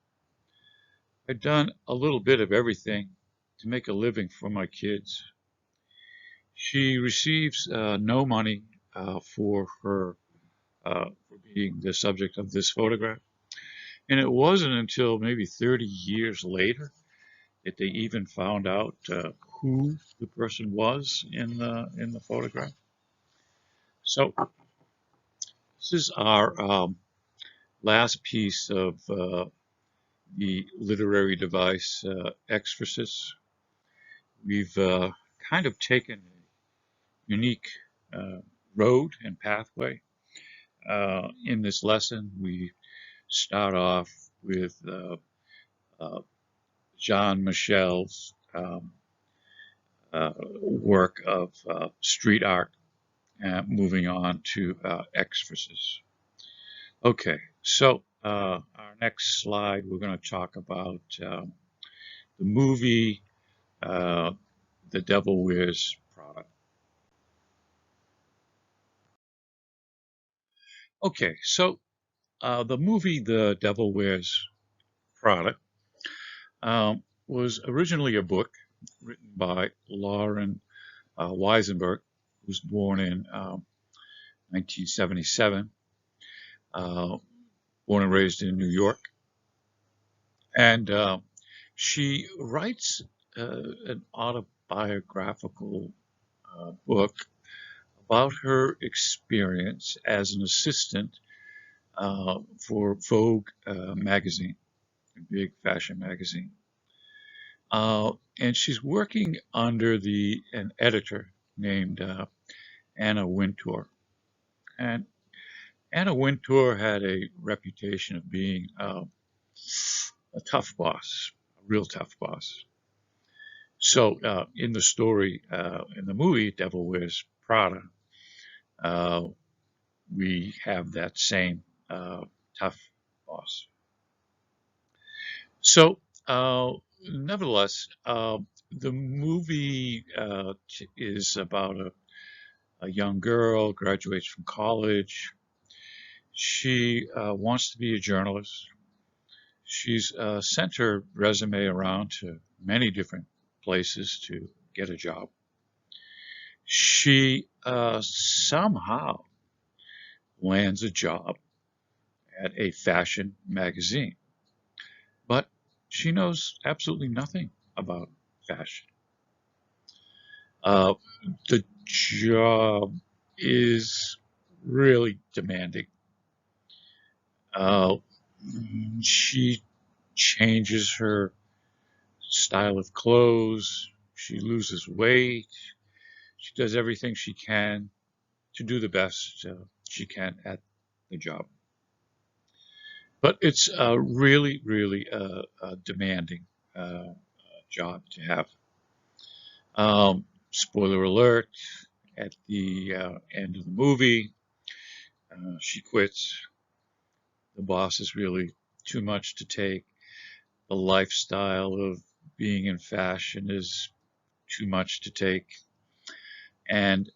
I'd done a little bit of everything to make a living for my kids. She receives no money for being the subject of this photograph. And it wasn't until maybe 30 years later that they even found out who the person was in the photograph. So this is our last piece of the literary device, Ekphrasis. We've kind of taken a unique road and pathway. In this lesson, we start off with Jean-Michel's work of street art, moving on to Ekphrasis. Okay, so our next slide, we're going to talk about the movie The Devil Wears Prada. Okay, so the movie The Devil Wears Prada was originally a book written by Lauren Weisenberg, who was born in 1977, born and raised in New York. And she writes an autobiographical book about her experience as an assistant for Vogue magazine, a big fashion magazine. And she's working under an editor named Anna Wintour. And Anna Wintour had a reputation of being a tough boss, a real tough boss. So in the story, in the movie Devil Wears Prada, we have that same tough boss. So nevertheless, the movie is about a young girl, graduates from college. She wants to be a journalist. She's sent her resume around to many different places to get a job. She somehow lands a job at a fashion magazine, but she knows absolutely nothing about fashion. The job is really demanding. She changes her style of clothes. She loses weight. She does everything she can to do the best she can at the job. But it's really, really a demanding job to have. Spoiler alert, at the end of the movie, she quits. The boss is really too much to take. The lifestyle of being in fashion is too much to take. And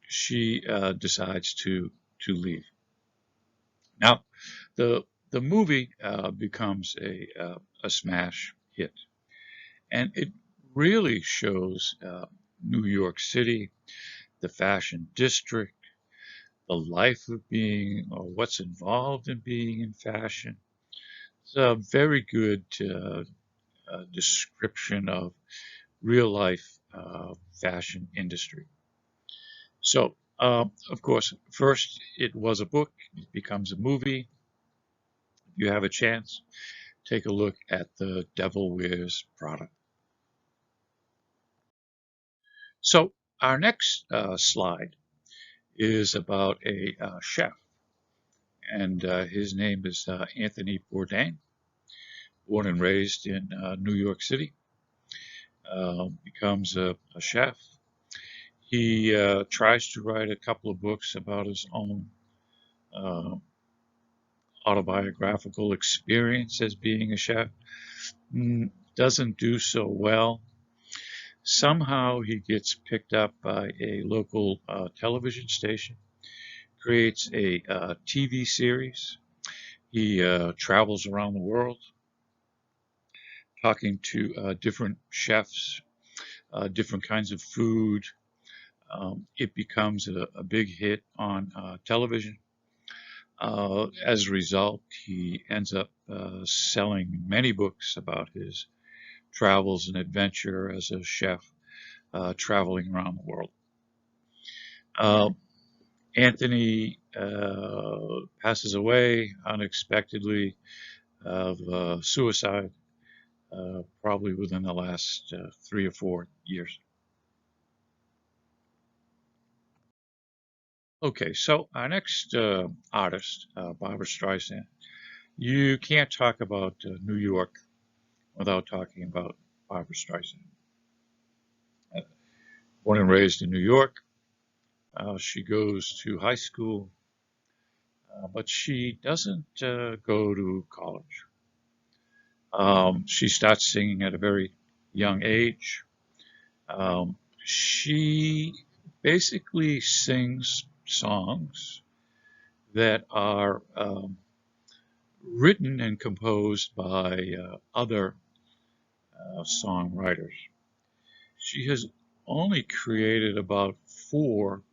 she decides to leave. Now, the movie becomes a smash hit, and it really shows New York City, the fashion district, the life of being, or what's involved in being in fashion. It's a very good description of real life fashion industry. So, of course, first it was a book, it becomes a movie. If you have a chance, take a look at The Devil Wears Prada. So, our next slide is about a chef, and his name is Anthony Bourdain, born and raised in New York City, becomes a chef. He tries to write a couple of books about his own uh, autobiographical experience as being a chef. Doesn't do so well. Somehow he gets picked up by a local television station, creates a TV series. He travels around the world talking to different chefs, different kinds of food. It becomes a big hit on television. As a result, he ends up selling many books about his travels and adventure as a chef traveling around the world. Uh, Anthony passes away unexpectedly of suicide, probably within the last 3 or 4 years. Okay, so our next artist, Barbra Streisand. You can't talk about New York without talking about Barbra Streisand. Uh, Born and raised in New York, she goes to high school, but she doesn't go to college. She starts singing at a very young age. She basically sings songs that are written and composed by other songwriters. She has only created about four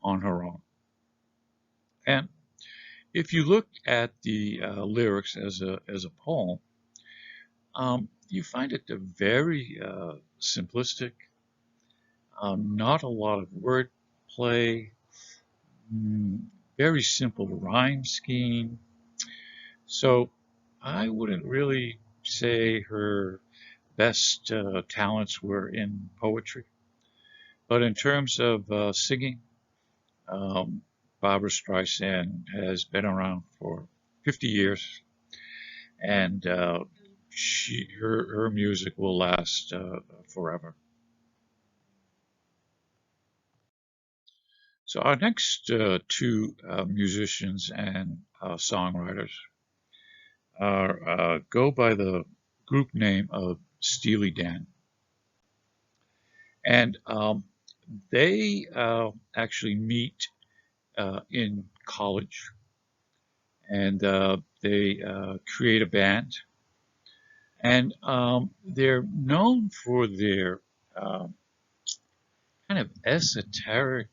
on her own. And if you look at the lyrics as a poem, you find it very simplistic, not a lot of word play, mm, very simple rhyme scheme. So I wouldn't really say her best talents were in poetry, but in terms of singing, um, Barbra Streisand has been around for 50 years, and her music will last forever. So our next two musicians and songwriters are go by the group name of Steely Dan, and they actually meet in college, and they create a band, and they're known for their um, kind of esoteric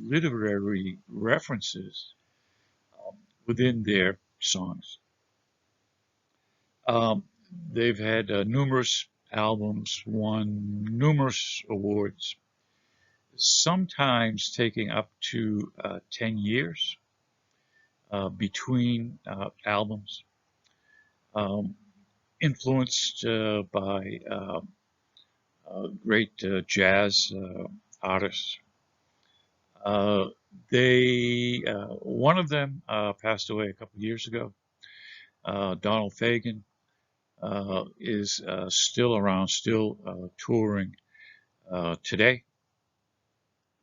literary references within their songs. Um, they've had numerous albums, won numerous awards, sometimes taking up to 10 years between albums, um, influenced by great jazz artists. Uh, one of them passed away a couple of years ago. Donald Fagen is still around, still touring today.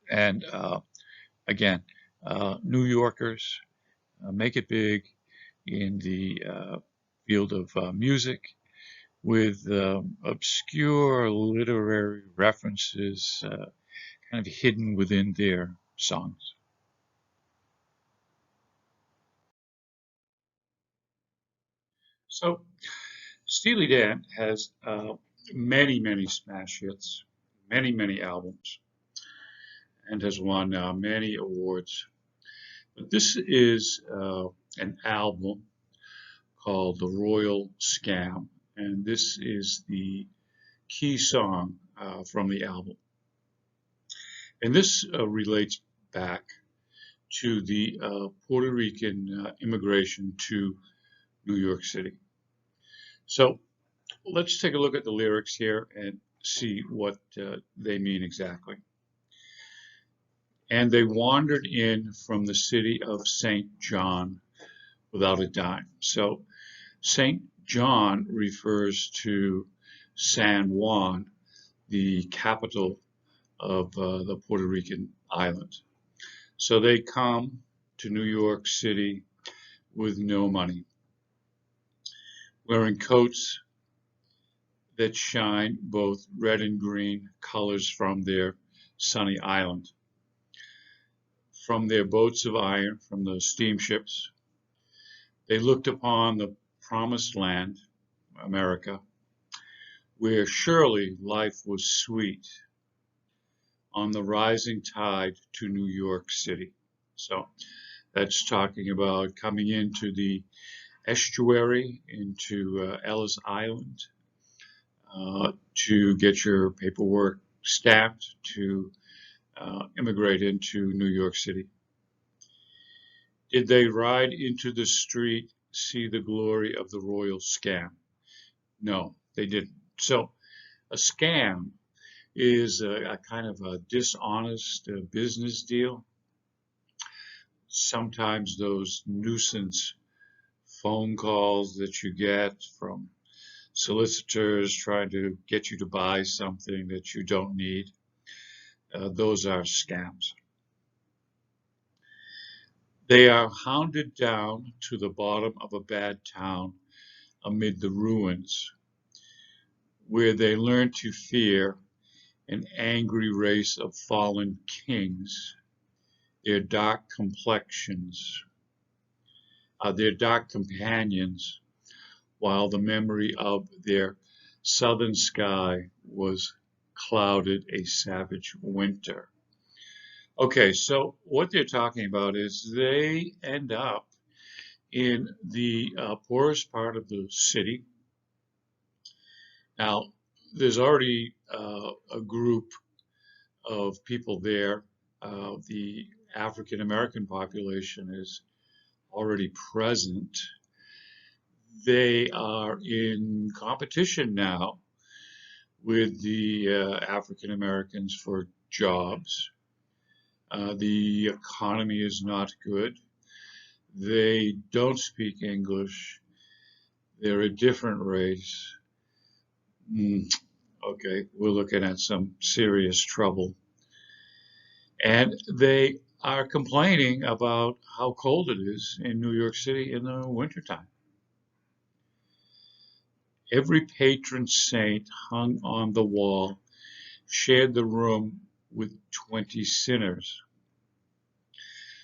And again, New Yorkers make it big in the field of music with obscure literary references kind of hidden within their songs. So Steely Dan has many smash hits, many albums, and has won many awards. But this is an album called The Royal Scam, and this is the key song from the album. And this relates back to the Puerto Rican immigration to New York City. So let's take a look at the lyrics here and see what they mean exactly. And they wandered in from the city of St. John without a dime. So St. John refers to San Juan, the capital of the Puerto Rican island. So they come to New York City with no money, wearing coats that shine both red and green colors from their sunny island. From their boats of iron, from the steamships, they looked upon the promised land, America, where surely life was sweet, on the rising tide to New York City. So that's talking about coming into the estuary, into Ellis Island, to get your paperwork stamped, to immigrate into New York City. Did they ride into the street, see the glory of the royal scam? No, they didn't. So a scam is a kind of a dishonest business deal. Sometimes those nuisance phone calls that you get from solicitors trying to get you to buy something that you don't need, those are scams. They are hounded down to the bottom of a bad town amid the ruins, where they learn to fear an angry race of fallen kings, their dark complexions, their dark companions, while the memory of their southern sky was clouded a savage winter. Okay, so what they're talking about is they end up in the poorest part of the city. Now, there's already a group of people there. The African American population is already present. They are in competition now with the African Americans for jobs. The economy is not good. They don't speak English. They're a different race. Okay, we're looking at some serious trouble. And they are complaining about how cold it is in New York City in the wintertime. Every patron saint hung on the wall shared the room with 20 sinners.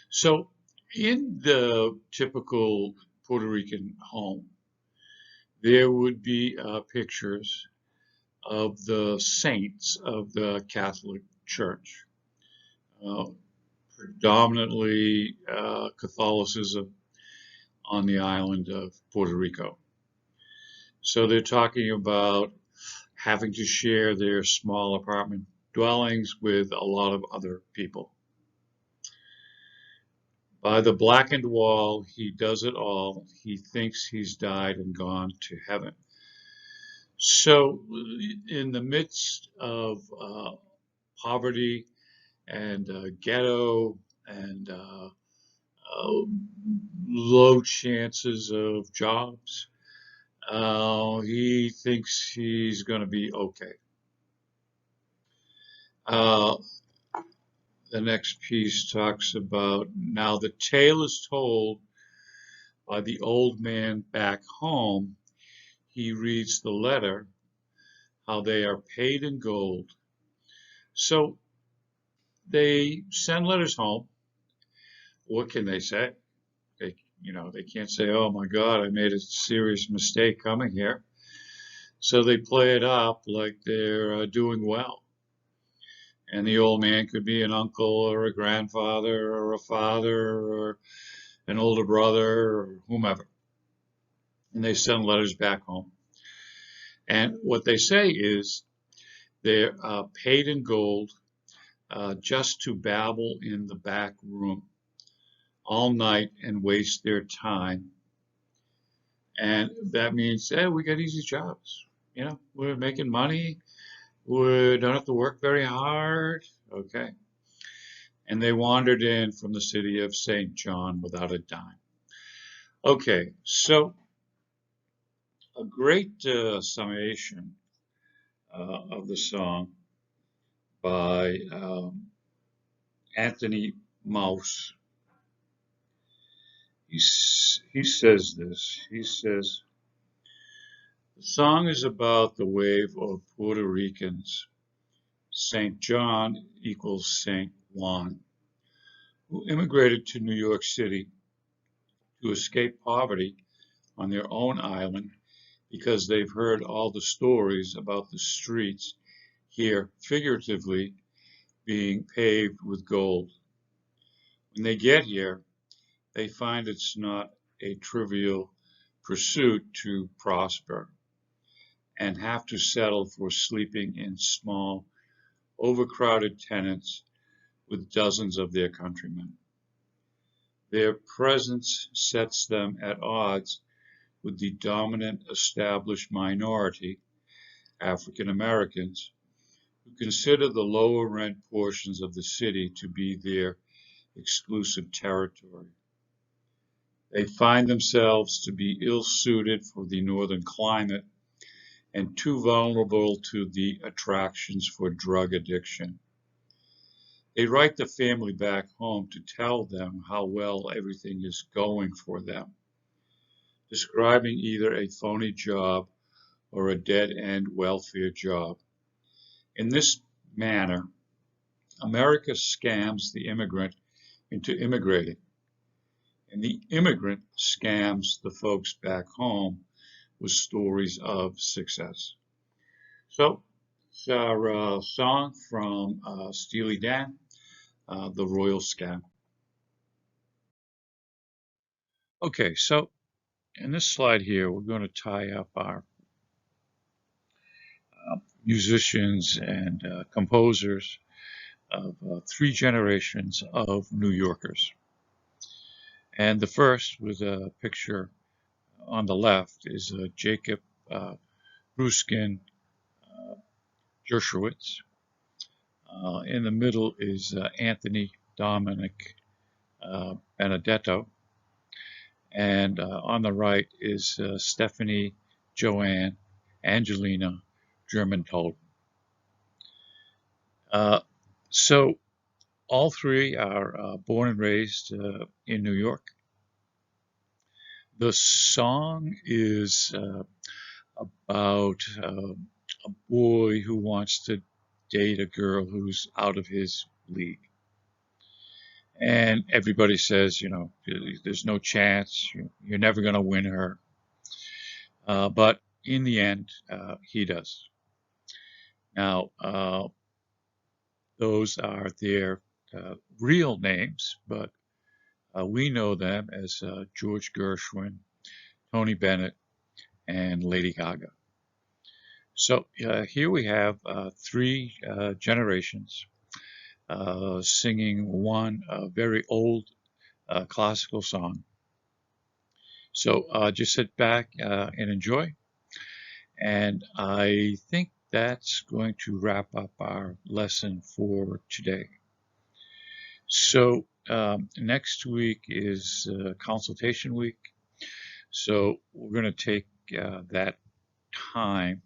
So in the typical Puerto Rican home, there would be pictures of the saints of the Catholic Church, predominantly Catholicism on the island of Puerto Rico. So they're talking about having to share their small apartment dwellings with a lot of other people. By the blackened wall, he does it all. He thinks he's died and gone to heaven. So in the midst of poverty and ghetto and low chances of jobs, he thinks he's going to be okay. The next piece talks about, now the tale is told by the old man back home. He reads the letter, how they are paid in gold. So they send letters home. What can they say? They can't say, oh my God, I made a serious mistake coming here. So they play it up like they're doing well. And the old man could be an uncle or a grandfather or a father or an older brother or whomever. And they send letters back home. And what they say is they're paid in gold just to babble in the back room all night and waste their time. And that means, hey, we got easy jobs. You know, we're making money. We don't have to work very hard. Okay. And they wandered in from the city of St. John without a dime. Okay, so a great summation of the song by Anthony Mouse. He says this. He says, the song is about the wave of Puerto Ricans. St. John equals St. Juan, who immigrated to New York City to escape poverty on their own island because they've heard all the stories about the streets here, figuratively, being paved with gold. When they get here, they find it's not a trivial pursuit to prosper and have to settle for sleeping in small, overcrowded tenants with dozens of their countrymen. Their presence sets them at odds with the dominant established minority, African Americans, who consider the lower rent portions of the city to be their exclusive territory. They find themselves to be ill-suited for the northern climate and too vulnerable to the attractions for drug addiction. They write the family back home to tell them how well everything is going for them, describing either a phony job or a dead-end welfare job. In this manner, America scams the immigrant into immigrating, and the immigrant scams the folks back home with stories of success. So, it's our song from Steely Dan, The Royal Scam. Okay, so in this slide here, we're going to tie up our musicians and composers of three generations of New Yorkers. And the first, with a picture on the left, is Jacob Ruskin Dershowitz. In the middle is Anthony Dominic Benedetto. And on the right is Stephanie Joanne Angelina German-Tolden. So all three are born and raised in New York. The song is about a boy who wants to date a girl who's out of his league. And everybody says, you know, there's no chance, you're never going to win her. But in the end, he does. Now, those are their real names, but we know them as George Gershwin, Tony Bennett, and Lady Gaga. So here we have three generations singing one very old classical song. So just sit back and enjoy. And I think that's going to wrap up our lesson for today. So next week is consultation week. So we're going to take that time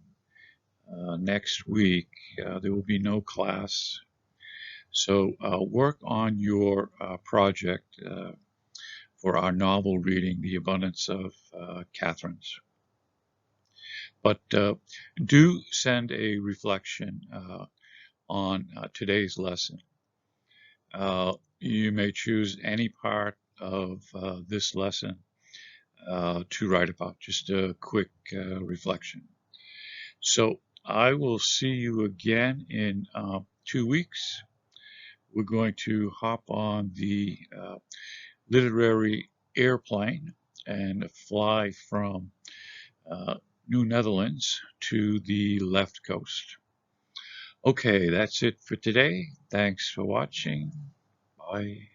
next week. There will be no class. So work on your project for our novel reading, The Abundance of Catherines. But do send a reflection on today's lesson. You may choose any part of this lesson to write about, just a quick reflection. So I will see you again in 2 weeks. We're going to hop on the literary airplane and fly from New Netherlands to the left coast. Okay, that's it for today. Thanks for watching. Bye.